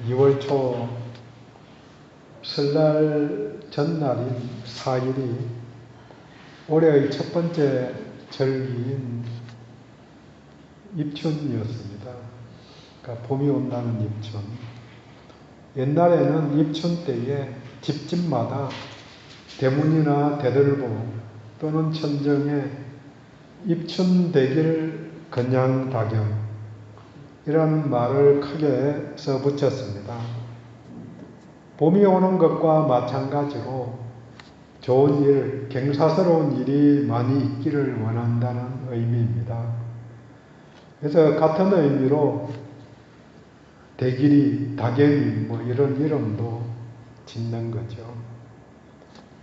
2월 초 설날 전날인 4일이 올해의 첫 번째 절기인 입춘이었습니다. 그러니까 봄이 온다는 입춘. 옛날에는 입춘 때에 집집마다 대문이나 대들보 또는 천정에 입춘대길 건양다경 이런 말을 크게 써붙였습니다. 봄이 오는 것과 마찬가지로 좋은 일, 경사스러운 일이 많이 있기를 원한다는 의미입니다. 그래서 같은 의미로 대길이, 다경이 이런 이름도 짓는 거죠.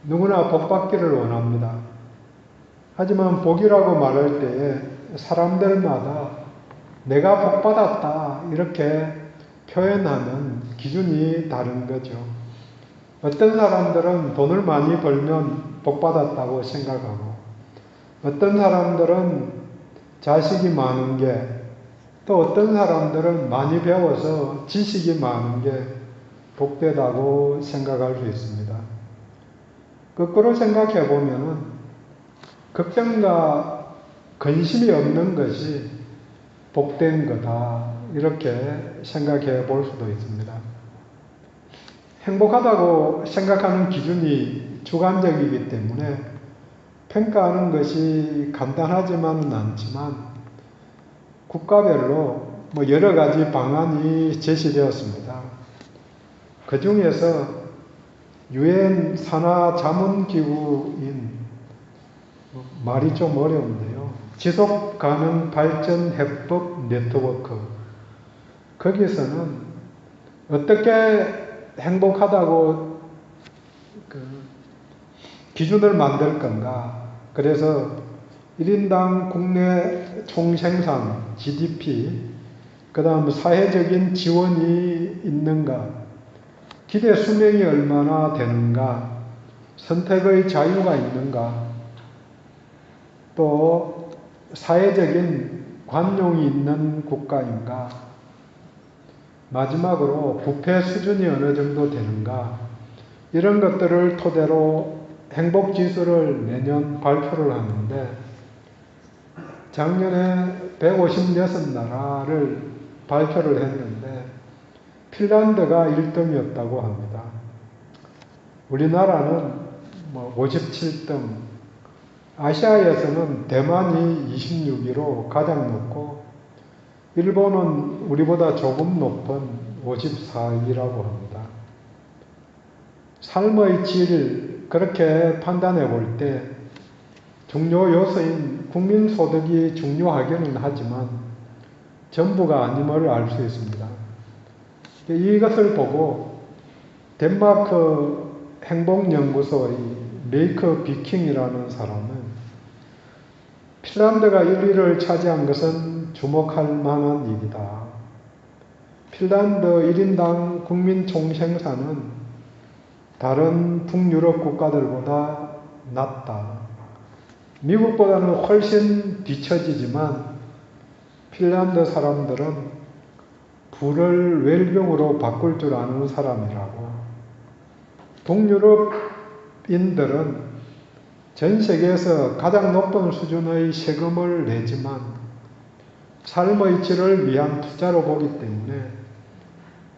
누구나 복 받기를 원합니다. 하지만 복이라고 말할 때에 사람들마다 내가 복 받았다 이렇게 표현하는 기준이 다른 거죠. 어떤 사람들은 돈을 많이 벌면 복 받았다고 생각하고, 어떤 사람들은 자식이 많은 게, 또 어떤 사람들은 많이 배워서 지식이 많은 게 복되다고 생각할 수 있습니다. 거꾸로 생각해 보면은 걱정과 근심이 없는 것이 복된 거다 이렇게 생각해 볼 수도 있습니다. 행복하다고 생각하는 기준이 주관적이기 때문에 평가하는 것이 간단하지만은 않지만 국가별로 여러 가지 방안이 제시되었습니다. 그 중에서 유엔 산하 자문기구인, 말이 좀 어려운데요, 지속가능 발전 해법 네트워크, 거기서는 어떻게 행복하다고 기준을 만들 건가. 그래서 1인당 국내 총생산 GDP, 그 다음 사회적인 지원이 있는가, 기대 수명이 얼마나 되는가, 선택의 자유가 있는가, 또 사회적인 관용이 있는 국가인가, 마지막으로 부패 수준이 어느 정도 되는가, 이런 것들을 토대로 행복지수를 매년 발표를 하는데, 작년에 156나라를 발표를 했는데 핀란드가 1등이었다고 합니다. 우리나라는 57등, 아시아에서는 대만이 26위로 가장 높고, 일본은 우리보다 조금 높은 54위라고 합니다. 삶의 질, 그렇게 판단해 볼 때 중요 요소인 국민소득이 중요하기는 하지만 전부가 아님을 알 수 있습니다. 이것을 보고 덴마크 행복연구소의 메이크 비킹이라는 사람은 핀란드가 1위를 차지한 것은 주목할 만한 일이다. 핀란드 1인당 국민 총생산은 다른 북유럽 국가들보다 낮다. 미국보다는 훨씬 뒤처지지만 핀란드 사람들은 부를 웰빙으로 바꿀 줄 아는 사람이라고. 북유럽인들은 전 세계에서 가장 높은 수준의 세금을 내지만 삶의 질을 위한 투자로 보기 때문에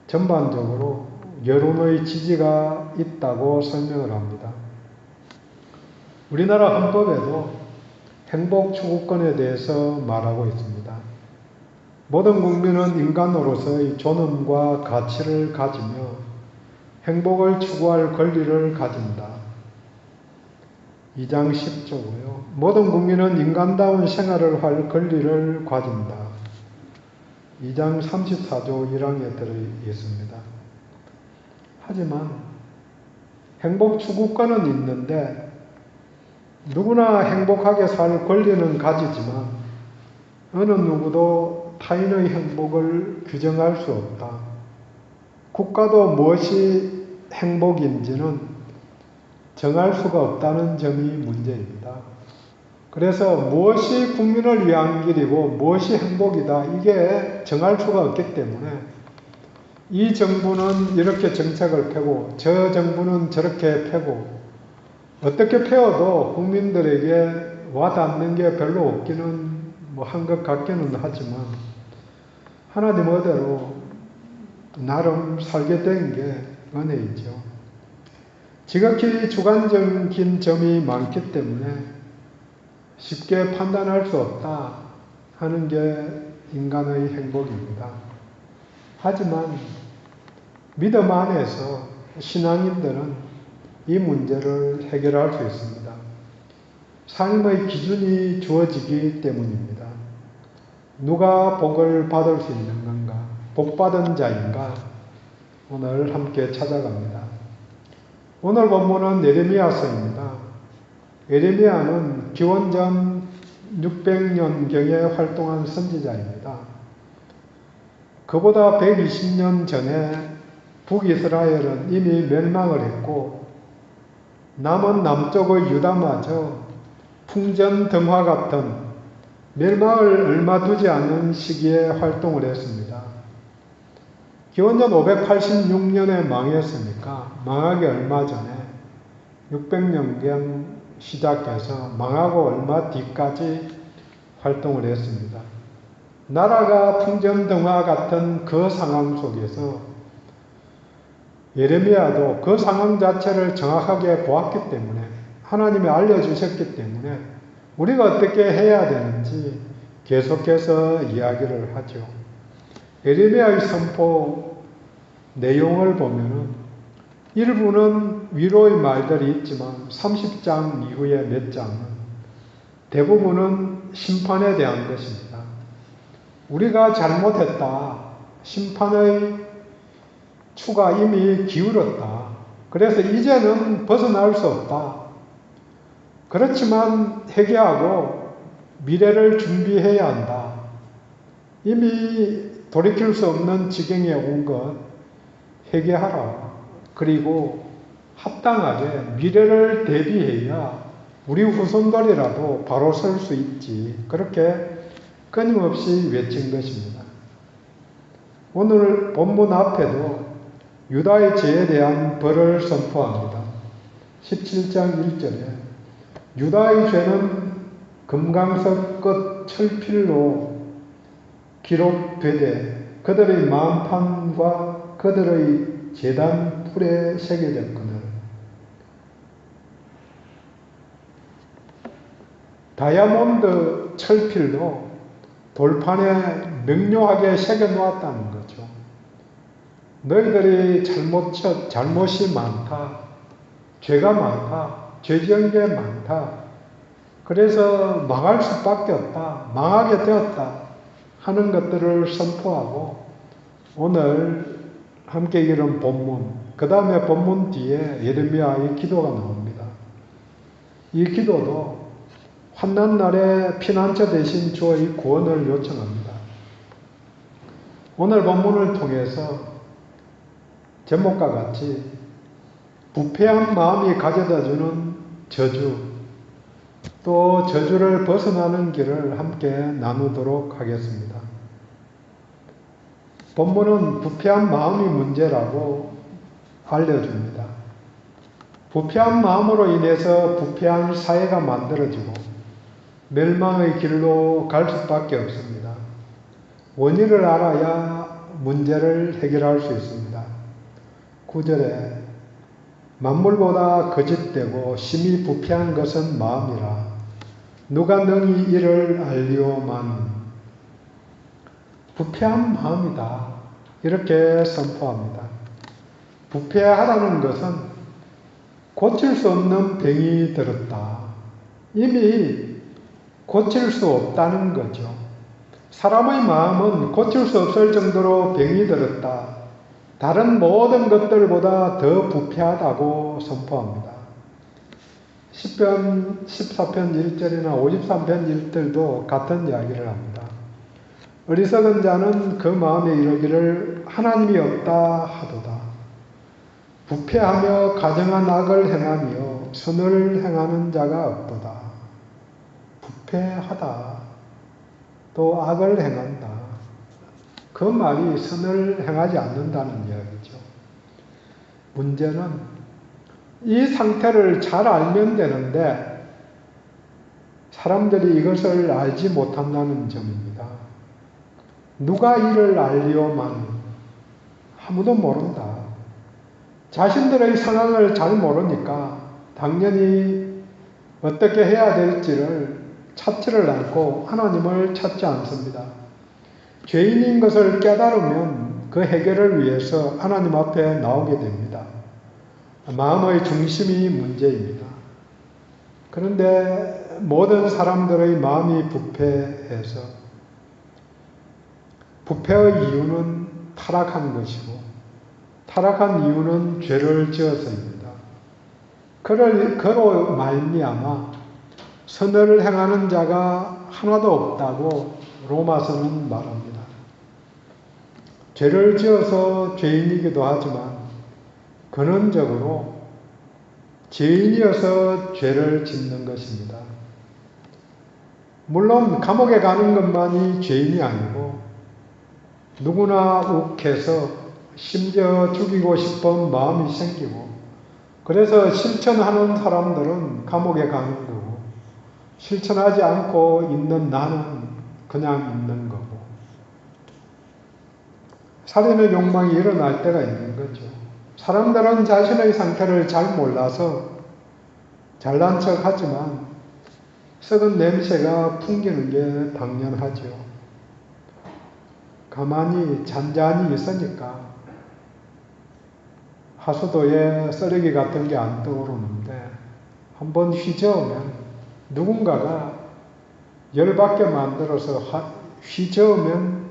전반적으로 여론의 지지가 있다고 설명을 합니다. 우리나라 헌법에도 행복 추구권에 대해서 말하고 있습니다. 모든 국민은 인간으로서의 존엄과 가치를 가지며 행복을 추구할 권리를 가진다. 2장 10조고요. 모든 국민은 인간다운 생활을 할 권리를 가진다. 2장 34조 1항에 들어 있습니다. 하지만 행복 추구권은 있는데 누구나 행복하게 살 권리는 가지지만 어느 누구도 타인의 행복을 규정할 수 없다. 국가도 무엇이 행복인지는 정할 수가 없다는 점이 문제입니다. 그래서 무엇이 국민을 위한 길이고 무엇이 행복이다, 이게 정할 수가 없기 때문에 이 정부는 이렇게 정책을 펴고 저 정부는 저렇게 펴고 어떻게 펴도 국민들에게 와닿는 게 별로 없기는 한 것 같기는 하지만 하나님 어대로 나름 살게 된 게 은혜이죠. 지극히 주관적인 점이 많기 때문에 쉽게 판단할 수 없다 하는 게 인간의 행복입니다. 하지만 믿음 안에서 신앙인들은 이 문제를 해결할 수 있습니다. 삶의 기준이 주어지기 때문입니다. 누가 복을 받을 수 있는 건가? 복받은 자인가? 오늘 함께 찾아갑니다. 오늘 본문은 예레미야서입니다. 예레미야는 기원전 600년경에 활동한 선지자입니다. 그보다 120년 전에 북이스라엘은 이미 멸망을 했고 남은 남쪽의 유다마저 풍전등화 같은 멸망을 얼마 두지 않은 시기에 활동을 했습니다. 기원전 586년에 망했으니까 망하기 얼마 전에 600년경 시작해서 망하고 얼마 뒤까지 활동을 했습니다. 나라가 풍전등화 같은 그 상황 속에서 예레미야도 그 상황 자체를 정확하게 보았기 때문에 하나님이 알려주셨기 때문에 우리가 어떻게 해야 되는지 계속해서 이야기를 하죠. 예레미야의 선포 내용을 보면은 일부는 위로의 말들이 있지만 30장 이후에 몇 장은 대부분은 심판에 대한 것입니다. 우리가 잘못했다. 심판의 추가 이미 기울었다. 그래서 이제는 벗어날 수 없다. 그렇지만 회개하고 미래를 준비해야 한다. 이미 돌이킬 수 없는 지경에 온 것 회개하라. 그리고 합당하게 미래를 대비해야 우리 후손들이라도 바로 설 수 있지. 그렇게 끊임없이 외친 것입니다. 오늘 본문 앞에도 유다의 죄에 대한 벌을 선포합니다. 17장 1절에 유다의 죄는 금강석 끝 철필로 기록되되 그들의 만판과 그들의 제단 풀에 새겨졌거늘 다이아몬드 철필로 돌판에 명료하게 새겨 놓았다는 거죠. 너희들이 잘못이 많다. 죄가 많다. 죄 지은 게 많다. 그래서 망할 수밖에 없다. 망하게 되었다. 하는 것들을 선포하고 오늘 함께 읽은 본문, 그 다음에 본문 뒤에 예레미야의 기도가 나옵니다. 이 기도도 환난 날에 피난처 대신 주의 구원을 요청합니다. 오늘 본문을 통해서 제목과 같이 부패한 마음이 가져다주는 저주, 또 저주를 벗어나는 길을 함께 나누도록 하겠습니다. 본문은 부패한 마음이 문제라고 알려줍니다. 부패한 마음으로 인해서 부패한 사회가 만들어지고 멸망의 길로 갈 수밖에 없습니다. 원인을 알아야 문제를 해결할 수 있습니다. 9절에 만물보다 거짓되고 심히 부패한 것은 마음이라 누가 능히 이를 알리오마는 부패한 마음이다. 이렇게 선포합니다. 부패하다는 것은 고칠 수 없는 병이 들었다. 이미 고칠 수 없다는 거죠. 사람의 마음은 고칠 수 없을 정도로 병이 들었다. 다른 모든 것들보다 더 부패하다고 선포합니다. 10편, 14편 1절이나 53편 1절도 같은 이야기를 합니다. 어리석은 자는 그 마음에 이르기를 하나님이 없다 하도다. 부패하며 가증한 악을 행하며 선을 행하는 자가 없도다. 부패하다. 또 악을 행한다. 그 말이 선을 행하지 않는다는 이야기죠. 문제는 이 상태를 잘 알면 되는데 사람들이 이것을 알지 못한다는 점입니다. 누가 이를 알리오만 아무도 모른다. 자신들의 상황을 잘 모르니까 당연히 어떻게 해야 될지를 찾지를 않고 하나님을 찾지 않습니다. 죄인인 것을 깨달으면 그 해결을 위해서 하나님 앞에 나오게 됩니다. 마음의 중심이 문제입니다. 그런데 모든 사람들의 마음이 부패해서 부패의 이유는 타락한 것이고 타락한 이유는 죄를 지어서입니다. 그로 말미암아 선을 행하는 자가 하나도 없다고 로마서는 말합니다. 죄를 지어서 죄인이기도 하지만 근원적으로 죄인이어서 죄를 짓는 것입니다. 물론 감옥에 가는 것만이 죄인이 아니고 누구나 욱해서 심지어 죽이고 싶은 마음이 생기고 그래서 실천하는 사람들은 감옥에 가는 거고 실천하지 않고 있는 나는 그냥 있는 거고 살인의 욕망이 일어날 때가 있는 거죠. 사람들은 자신의 상태를 잘 몰라서 잘난 척 하지만 썩은 냄새가 풍기는 게 당연하죠. 가만히 잔잔히 있으니까 하수도에 쓰레기 같은 게 안 떠오르는데 한번 휘저으면 누군가가 열받게 만들어서 휘저으면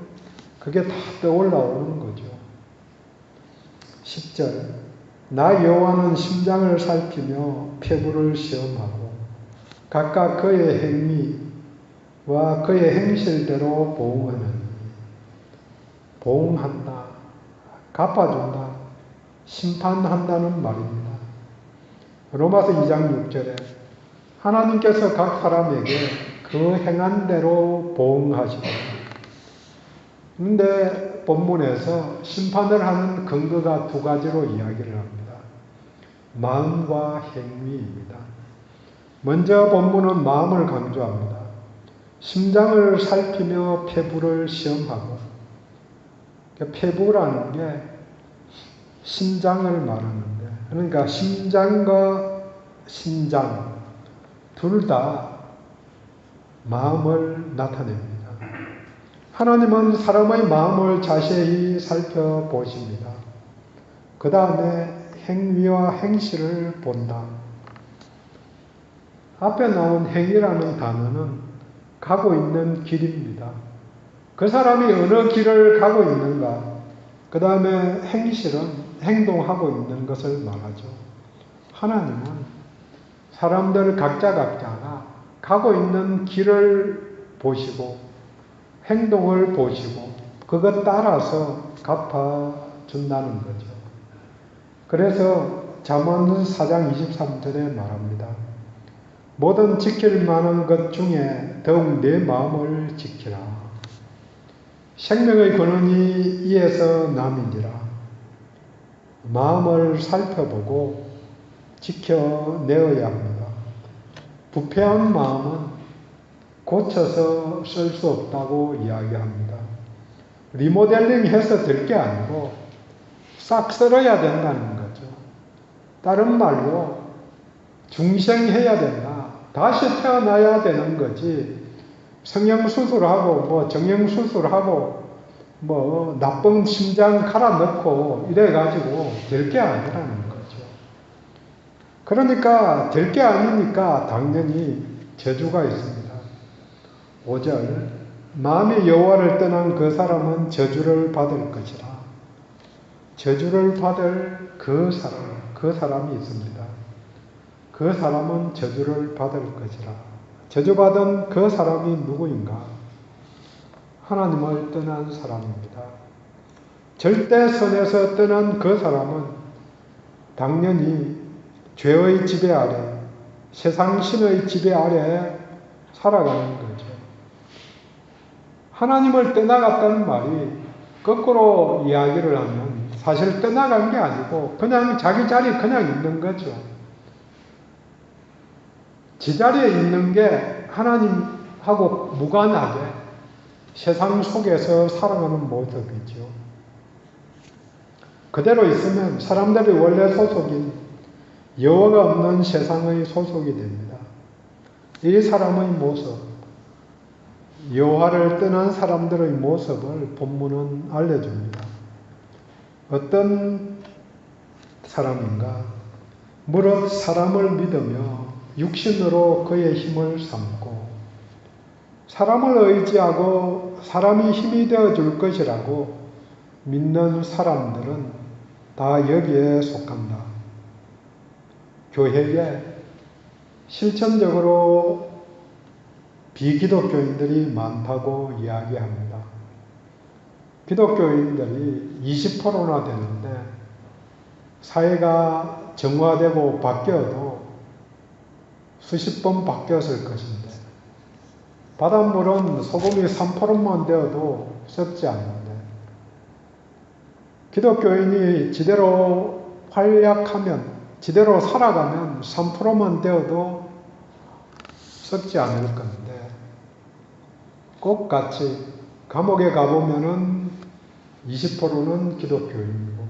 그게 다 떠올라오는 거죠. 10절 나 여호와는 심장을 살피며 폐부를 시험하고 각각 그의 행위와 그의 행실대로 보응하느니 보응한다, 갚아준다, 심판한다는 말입니다. 로마서 2장 6절에 하나님께서 각 사람에게 그 행한 대로 보응하시고 그런데 본문에서 심판을 하는 근거가 두 가지로 이야기를 합니다. 마음과 행위입니다. 먼저 본문은 마음을 강조합니다. 심장을 살피며 폐부를 시험하고 폐부라는 게 심장을 말하는데 그러니까 심장과 신장 둘 다 마음을 나타냅니다. 하나님은 사람의 마음을 자세히 살펴보십니다. 그 다음에 행위와 행실을 본다. 앞에 나온 행위라는 단어는 가고 있는 길입니다. 그 사람이 어느 길을 가고 있는가, 그 다음에 행실은 행동하고 있는 것을 말하죠. 하나님은 사람들 각자가 가고 있는 길을 보시고 행동을 보시고 그것 따라서 갚아준다는 거죠. 그래서 잠언 4장 23절에 말합니다. 모든 지킬 만한 것 중에 더욱 내 마음을 지키라. 생명의 근원이 이에서 남이니라. 마음을 살펴보고 지켜내어야 합니다. 부패한 마음은 고쳐서 쓸 수 없다고 이야기합니다. 리모델링 해서 될 게 아니고 싹 쓸어야 된다는 거죠. 다른 말로 중생해야 된다. 다시 태어나야 되는 거지. 성형수술하고 정형수술하고 나쁜 심장 갈아 넣고 이래가지고 될 게 아니라는 거죠. 그러니까 될 게 아니니까 당연히 저주가 있습니다. 5절 마음이 여호와를 떠난 그 사람은 저주를 받을 것이라. 저주를 받을 그 사람이 있습니다. 그 사람은 저주를 받을 것이라. 저주받은 그 사람이 누구인가? 하나님을 떠난 사람입니다. 절대선에서 떠난 그 사람은 당연히 죄의 지배 아래, 세상신의 지배 아래 살아가는 거죠. 하나님을 떠나갔다는 말이 거꾸로 이야기를 하면 사실 떠나간 게 아니고 그냥 자기 자리에 그냥 있는 거죠. 지자리에 있는 게 하나님하고 무관하게 세상 속에서 살아가는 모습이죠. 그대로 있으면 사람들이 원래 소속인 여호와가 없는 세상의 소속이 됩니다. 이 사람의 모습, 여호와를 떠난 사람들의 모습을 본문은 알려줍니다. 어떤 사람인가? 무릇 사람을 믿으며 육신으로 그의 힘을 삼고 사람을 의지하고 사람이 힘이 되어줄 것이라고 믿는 사람들은 다 여기에 속한다. 교회에 실천적으로 비기독교인들이 많다고 이야기합니다. 기독교인들이 20%나 되는데 사회가 정화되고 바뀌어도 수십 번 바뀌었을 것인데 바닷물은 소금이 3%만 되어도 썩지 않는데 기독교인이 지대로 활약하면 지대로 살아가면 3%만 되어도 썩지 않을 건데 꼭 같이 감옥에 가보면은 20%는 기독교인이고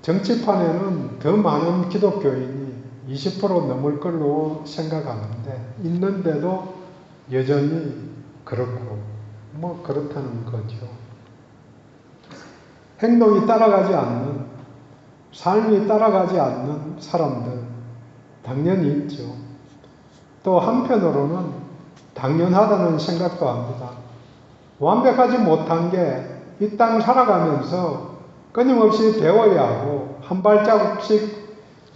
정치판에는 더 많은 기독교인이 20% 넘을 걸로 생각하는데 있는데도 여전히 그렇고 뭐 그렇다는 거죠. 행동이 따라가지 않는 삶이 따라가지 않는 사람들 당연히 있죠. 또 한편으로는 당연하다는 생각도 합니다. 완벽하지 못한 게 이 땅 살아가면서 끊임없이 배워야 하고 한 발자국씩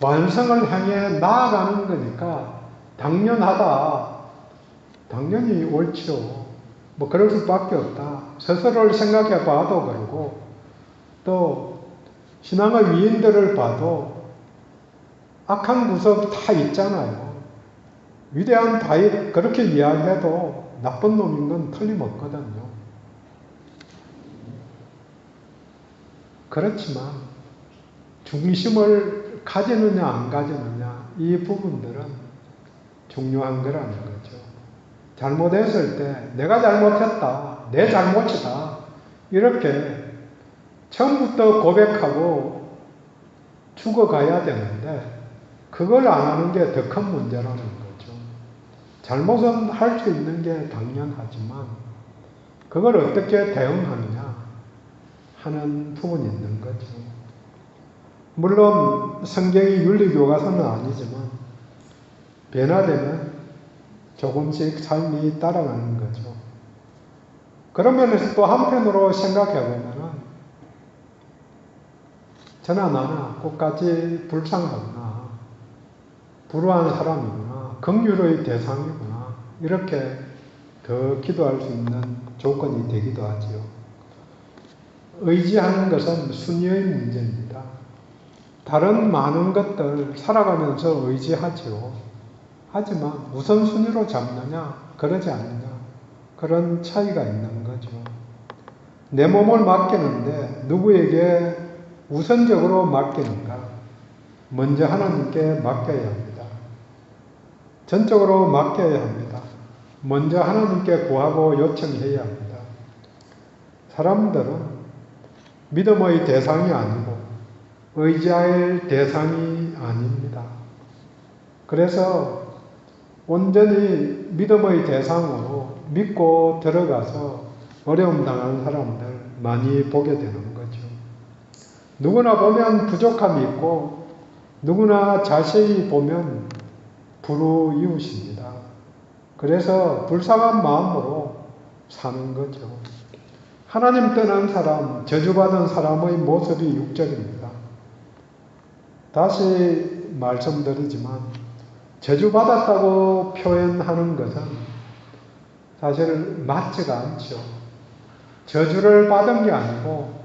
완성을 향해 나아가는 거니까 당연하다. 당연히 옳죠. 뭐 그럴 수밖에 없다. 스스로를 생각해 봐도 그러고 또 신앙의 위인들을 봐도 악한 구석 다 있잖아요. 위대한 다윗 그렇게 이야기해도 나쁜 놈인 건 틀림없거든요. 그렇지만 중심을 가지느냐 안 가지느냐 이 부분들은 중요한 거라는 거죠. 잘못했을 때 내가 잘못했다. 내 잘못이다. 이렇게 처음부터 고백하고 죽어가야 되는데 그걸 안 하는 게 더 큰 문제라는 거죠. 잘못은 할 수 있는 게 당연하지만 그걸 어떻게 대응하느냐 하는 부분이 있는 거죠. 물론 성경이 윤리교과서는 아니지만 변화되면 조금씩 삶이 따라가는 거죠. 그런 면에서 또 한편으로 생각해 보면은 저나 나나 끝까지 불쌍하구나, 불우한 사람이구나, 긍휼의 대상이구나 이렇게 더 기도할 수 있는 조건이 되기도 하지요. 의지하는 것은 순위의 문제입니다. 다른 많은 것들 살아가면서 의지하지요. 하지만 우선순위로 잡느냐 그러지 않느냐 그런 차이가 있는 거죠. 내 몸을 맡기는데 누구에게 우선적으로 맡기는가? 먼저 하나님께 맡겨야 합니다. 전적으로 맡겨야 합니다. 먼저 하나님께 구하고 요청해야 합니다. 사람들은 믿음의 대상이 아니고 의지할 대상이 아닙니다. 그래서 온전히 믿음의 대상으로 믿고 들어가서 어려움 당하는 사람들 많이 보게 되는 거죠. 누구나 보면 부족함이 있고 누구나 자세히 보면 불우이웃입니다. 그래서 불쌍한 마음으로 사는 거죠. 하나님 떠난 사람, 저주받은 사람의 모습이 6절입니다. 다시 말씀드리지만 저주받았다고 표현하는 것은 사실 맞지가 않죠. 저주를 받은 게 아니고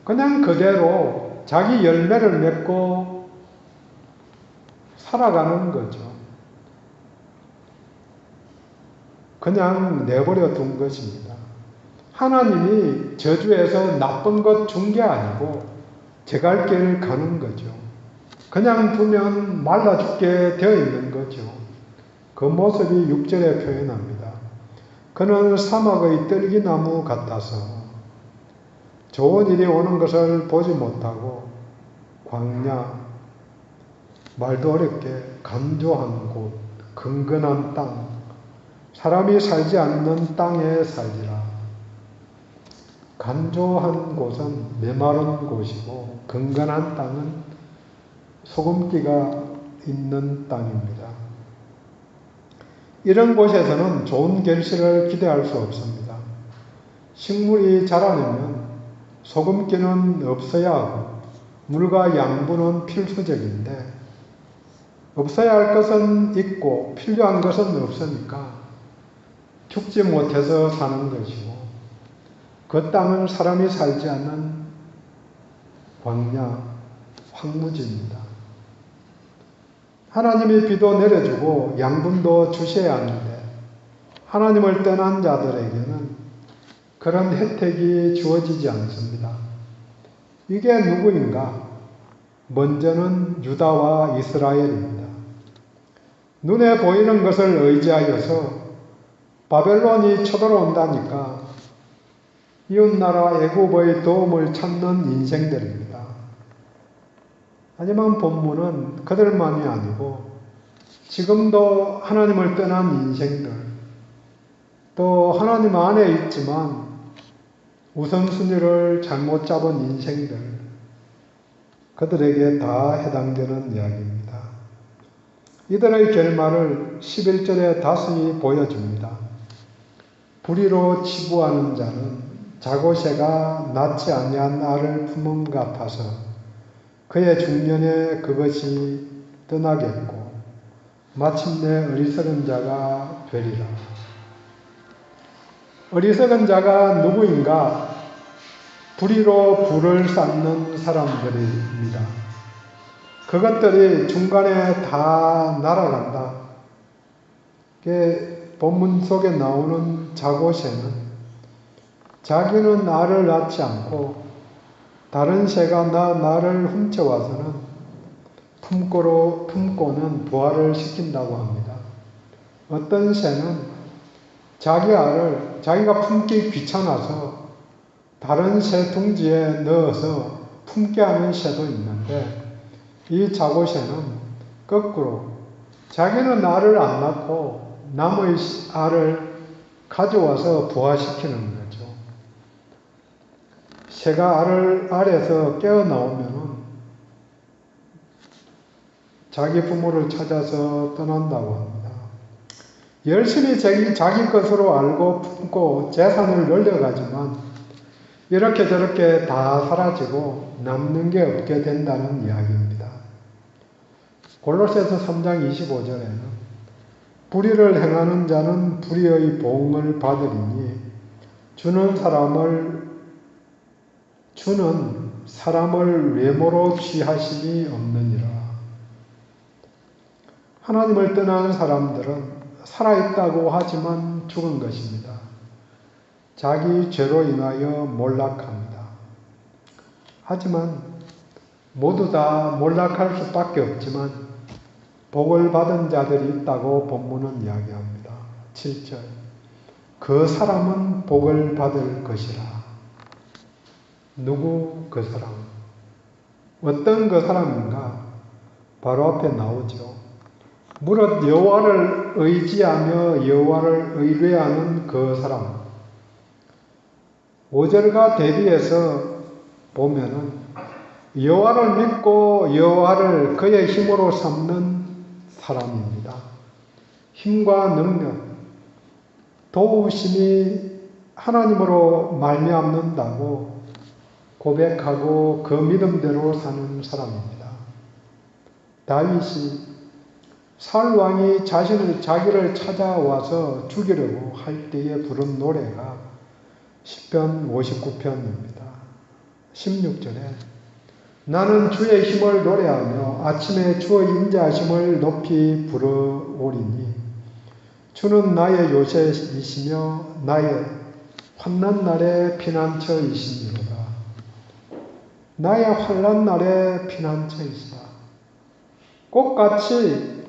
그냥 그대로 자기 열매를 맺고 살아가는 거죠. 그냥 내버려 둔 것입니다. 하나님이 저주에서 나쁜 것 준 게 아니고 제 갈 길 가는 거죠. 그냥 두면 말라 죽게 되어 있는 거죠. 그 모습이 6절에 표현합니다. 그는 사막의 떨기나무 같아서 좋은 일이 오는 것을 보지 못하고 광야, 말도 어렵게 간조한 곳, 근근한 땅, 사람이 살지 않는 땅에 살리라. 간조한 곳은 메마른 곳이고 근근한 땅은 소금기가 있는 땅입니다. 이런 곳에서는 좋은 결실을 기대할 수 없습니다. 식물이 자라려면 소금기는 없어야 하고 물과 양분은 필수적인데 없어야 할 것은 있고 필요한 것은 없으니까 죽지 못해서 사는 것이고 그 땅은 사람이 살지 않는 광야, 황무지입니다. 하나님이 비도 내려주고 양분도 주셔야 하는데 하나님을 떠난 자들에게는 그런 혜택이 주어지지 않습니다. 이게 누구인가? 먼저는 유다와 이스라엘입니다. 눈에 보이는 것을 의지하여서 바벨론이 쳐들어온다니까 이웃나라 애굽의 도움을 찾는 인생들입니다. 하지만 본문은 그들만이 아니고 지금도 하나님을 떠난 인생들, 또 하나님 안에 있지만 우선순위를 잘못 잡은 인생들, 그들에게 다 해당되는 이야기입니다. 이들의 결말을 11절에 다시 보여줍니다. 불의로 치부하는 자는 자고새가 낳지 아니한 알을 품음 같아서 그의 중년에 그것이 떠나겠고 마침내 어리석은 자가 되리라. 어리석은 자가 누구인가? 불의로 불을 쌓는 사람들입니다. 그것들이 중간에 다 날아간다. 본문 속에 나오는 자고새는 자기는 알을 낳지 않고 다른 새가 나를 훔쳐와서는 품고는 부화를 시킨다고 합니다. 어떤 새는 자기 알을 자기가 품기 귀찮아서 다른 새 둥지에 넣어서 품게 하는 새도 있는데 이 자고새는 거꾸로 자기는 알을 안 낳고 남의 알을 가져와서 부화시키는 거죠. 새가 알에서 깨어나오면은 자기 부모를 찾아서 떠난다고 합니다. 열심히 자기 것으로 알고 품고 재산을 늘려가지만 이렇게 저렇게 다 사라지고 남는 게 없게 된다는 이야기입니다. 골로새서 3장 25절에는 불의를 행하는 자는 불의의 보응을 받으리니 주는 사람을 외모로 취하심이 없느니라. 하나님을 떠난 사람들은 살아있다고 하지만 죽은 것입니다. 자기 죄로 인하여 몰락합니다. 하지만 모두 다 몰락할 수밖에 없지만 복을 받은 자들이 있다고 본문은 이야기합니다. 7절 그 사람은 복을 받을 것이라. 누구 그 사람? 어떤 그 사람인가? 바로 앞에 나오죠. 무릇 여호와를 의지하며 여호와를 의뢰하는 그 사람. 5절과 대비해서 보면은 여호와를 믿고 여호와를 그의 힘으로 삼는 사람입니다. 힘과 능력, 도우심이 하나님으로 말미암는다고 고백하고 그 믿음대로 사는 사람입니다. 다윗이 사울 왕이 자기를 찾아와서 죽이려고 할 때에 부른 노래가 시편 59편입니다. 16절에 나는 주의 힘을 노래하며 아침에 주의 인자하심을 높이 부르오리니 주는 나의 요새이시며 나의 환난 날의 피난처이시니로다. 나의 환난 날의 피난처이시다. 꽃같이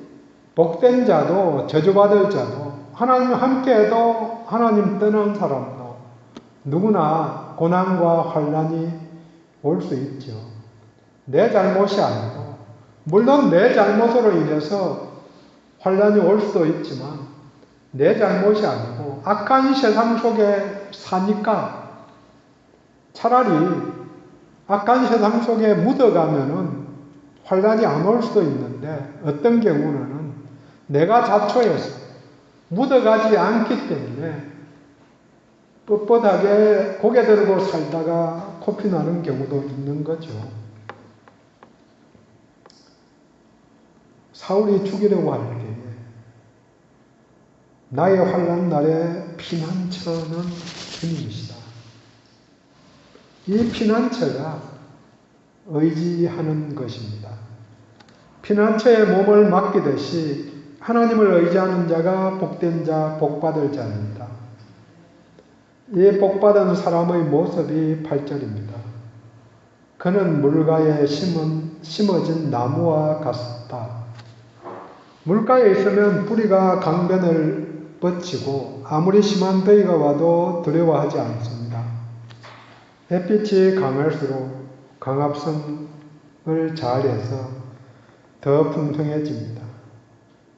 복된 자도 저주받을 자도 하나님 함께해도 하나님 떠난 사람도 누구나 고난과 환난이 올 수 있죠. 내 잘못이 아니고 물론 내 잘못으로 인해서 환난이 올 수도 있지만 내 잘못이 아니고 악한 세상 속에 사니까 차라리 악한 세상 속에 묻어가면은 환난이 안 올 수도 있는데 어떤 경우는 내가 자초해서 묻어가지 않기 때문에 뻣뻣하게 고개 들고 살다가 코피 나는 경우도 있는 거죠. 사울이 죽이려고 할 때에 나의 환난 날의 피난처는 주님이시다. 이 피난처가 의지하는 것입니다. 피난처에 몸을 맡기듯이 하나님을 의지하는 자가 복된 자, 복받을 자입니다. 이 복받은 사람의 모습이 8절입니다. 그는 물가에 심어진 나무와 같다. 물가에 있으면 뿌리가 강변을 뻗치고 아무리 심한 더위가 와도 두려워하지 않습니다. 햇빛이 강할수록 강압성을 잘해서 더 풍성해집니다.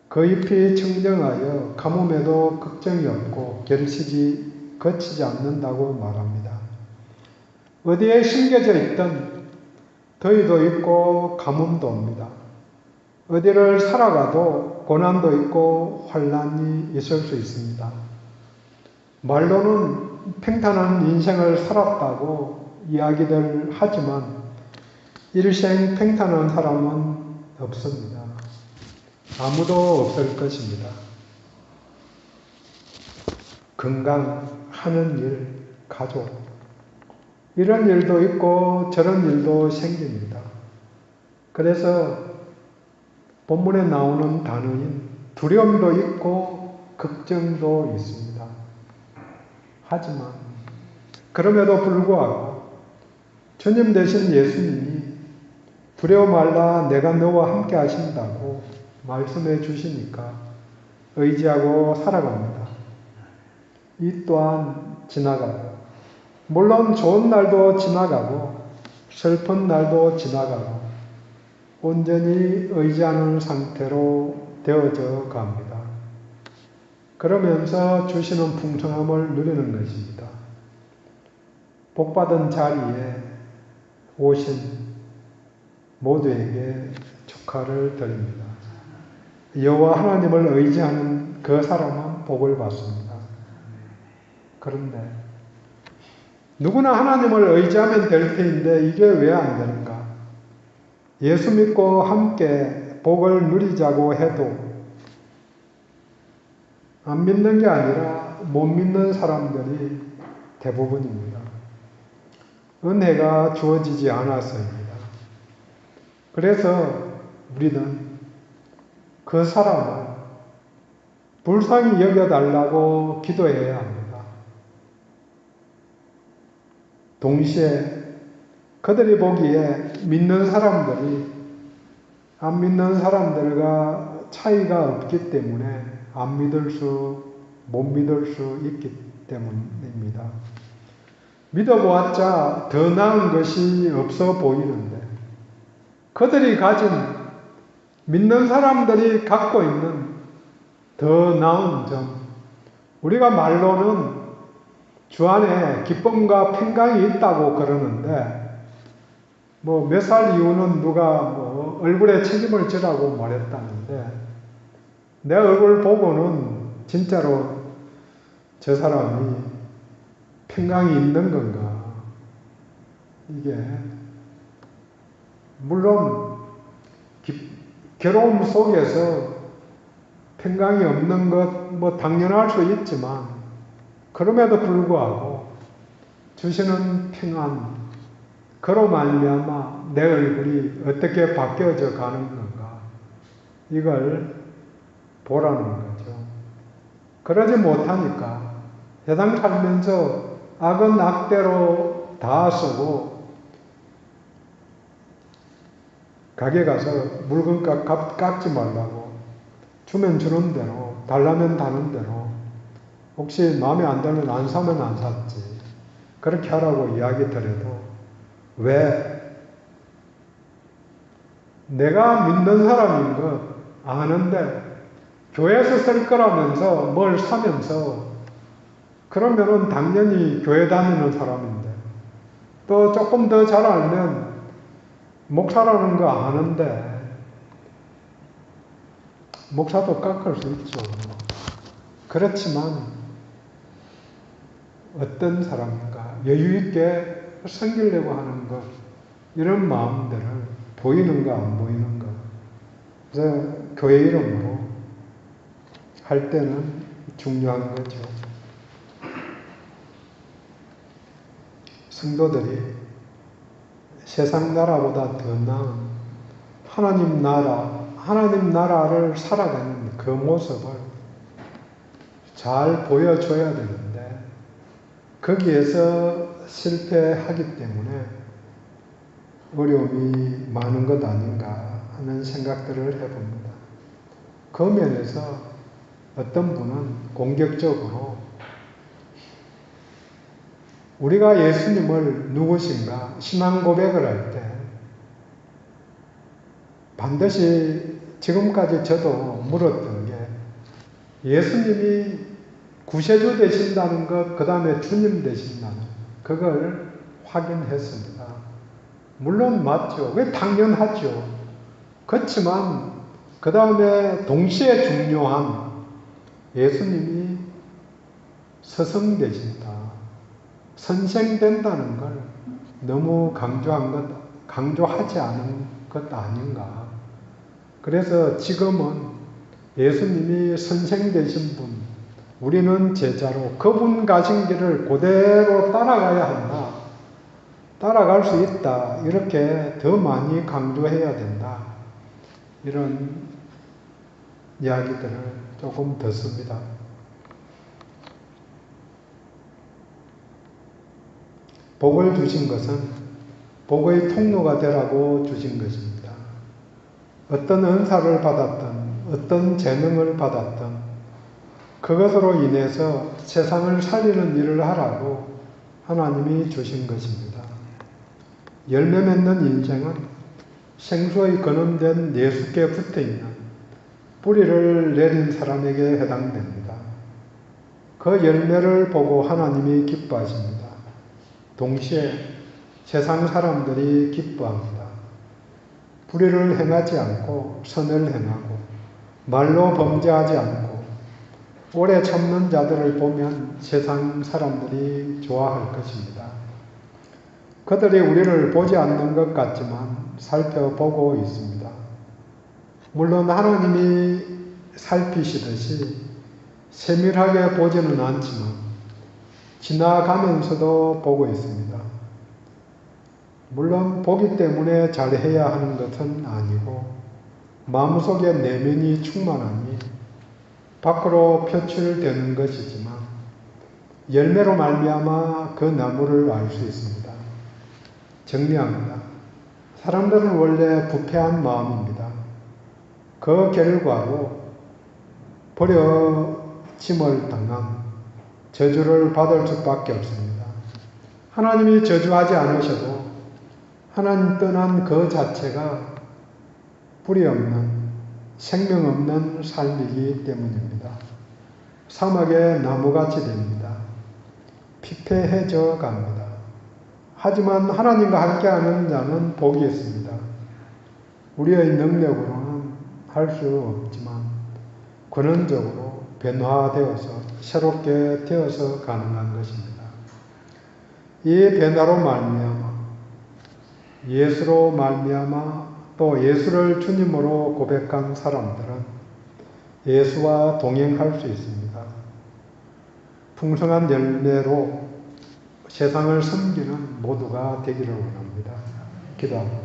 그 잎이 청정하여 가뭄에도 걱정이 없고 결실이 거치지 않는다고 말합니다. 어디에 심겨져 있든 더위도 있고 가뭄도 옵니다. 어디를 살아가도 고난도 있고 환난이 있을 수 있습니다. 말로는 평탄한 인생을 살았다고 이야기들 하지만 일생 평탄한 사람은 없습니다. 아무도 없을 것입니다. 건강, 하는 일, 가족 이런 일도 있고 저런 일도 생깁니다. 그래서 본문에 나오는 단어인 두려움도 있고 걱정도 있습니다. 하지만 그럼에도 불구하고 주님 대신 예수님이 두려워 말라 내가 너와 함께 하신다고 말씀해 주시니까 의지하고 살아갑니다. 이 또한 지나가고 물론 좋은 날도 지나가고 슬픈 날도 지나가고 온전히 의지하는 상태로 되어져 갑니다. 그러면서 주시는 풍성함을 누리는 것입니다. 복받은 자리에 오신 모두에게 축하를 드립니다. 여호와 하나님을 의지하는 그 사람은 복을 받습니다. 그런데 누구나 하나님을 의지하면 될 테인데 이게 왜 안 되는가? 예수 믿고 함께 복을 누리자고 해도 안 믿는 게 아니라 못 믿는 사람들이 대부분입니다. 은혜가 주어지지 않아서입니다. 그래서 우리는 그 사람을 불쌍히 여겨달라고 기도해야 합니다. 동시에 그들이 보기에 믿는 사람들이 안 믿는 사람들과 차이가 없기 때문에 못 믿을 수 있기 때문입니다. 믿어보았자 더 나은 것이 없어 보이는데 그들이 가진 믿는 사람들이 갖고 있는 더 나은 점, 우리가 말로는 주 안에 기쁨과 평강이 있다고 그러는데 몇 살 이후는 누가 얼굴에 책임을 지라고 말했다는데 내 얼굴 보고는 진짜로 저 사람이 평강이 있는 건가? 이게 물론 괴로움 속에서 평강이 없는 것 당연할 수 있지만 그럼에도 불구하고 주시는 평안 그로 말미암아 내 얼굴이 어떻게 바뀌어져 가는 건가 이걸 보라는 거죠. 그러지 못하니까 세상 살면서 악은 악대로 다 쓰고 가게 가서 물건 깎지 말라고 주면 주는 대로 달라면 다는 대로 혹시 마음에 안 들면 안 사면 안 샀지 그렇게 하라고 이야기 드려도 왜 내가 믿는 사람인 거 아는데 교회에서 쓸 거라면서 뭘 사면서 그러면은 당연히 교회 다니는 사람인데 또 조금 더 잘 알면 목사라는 거 아는데 목사도 깎을 수 있죠. 그렇지만 어떤 사람인가 여유있게 섬기려고 하는 것 이런 마음들을 보이는가 안 보이는가 그래서 교회 이름으로 할 때는 중요한 거죠. 성도들이 세상 나라보다 더 나은 하나님 나라를 살아가는 그 모습을 잘 보여줘야 되는데 거기에서 실패하기 때문에 어려움이 많은 것 아닌가 하는 생각들을 해봅니다. 그 면에서 어떤 분은 공격적으로 우리가 예수님을 누구신가 신앙 고백을 할 때 반드시 지금까지 저도 물었던 게 예수님이 구세주 되신다는 것, 그 다음에 주님 되신다는 그걸 확인했습니다. 물론 맞죠. 왜 당연하죠. 그렇지만 그 다음에 동시에 중요한 예수님이 스승되신다. 선생된다는 걸 너무 강조하지 않은 것 아닌가. 그래서 지금은 예수님이 선생되신 분, 우리는 제자로 그분 가신 길을 그대로 따라가야 한다. 따라갈 수 있다. 이렇게 더 많이 강조해야 된다. 이런 이야기들을 조금 듣습니다. 복을 주신 것은 복의 통로가 되라고 주신 것입니다. 어떤 은사를 받았든 어떤 재능을 받았든 그것으로 인해서 세상을 살리는 일을 하라고 하나님이 주신 것입니다. 열매 맺는 인생은 생수의 거름된 4개 붙어있는 뿌리를 내린 사람에게 해당됩니다. 그 열매를 보고 하나님이 기뻐하십니다. 동시에 세상 사람들이 기뻐합니다. 불의를 행하지 않고 선을 행하고 말로 범죄하지 않고 오래 참는 자들을 보면 세상 사람들이 좋아할 것입니다. 그들이 우리를 보지 않는 것 같지만 살펴보고 있습니다. 물론 하나님이 살피시듯이 세밀하게 보지는 않지만 지나가면서도 보고 있습니다. 물론 보기 때문에 잘해야 하는 것은 아니고 마음속에 내면이 충만하니 밖으로 표출되는 것이지만 열매로 말미암아 그 나무를 알 수 있습니다. 정리합니다. 사람들은 원래 부패한 마음입니다. 그 결과로 버려짐을 당한 저주를 받을 수밖에 없습니다. 하나님이 저주하지 않으셔도 하나님 떠난 그 자체가 뿌리 없는 생명 없는 삶이기 때문입니다. 사막의 나무같이 됩니다. 피폐해져 갑니다. 하지만 하나님과 함께하는 자는 복이 있습니다. 우리의 능력으로는 할 수 없지만 근원적으로 변화되어서 새롭게 되어서 가능한 것입니다. 이 변화로 말미암아 예수로 말미암아 또 예수를 주님으로 고백한 사람들은 예수와 동행할 수 있습니다. 풍성한 열매로 세상을 섬기는 모두가 되기를 원합니다. 기도합니다.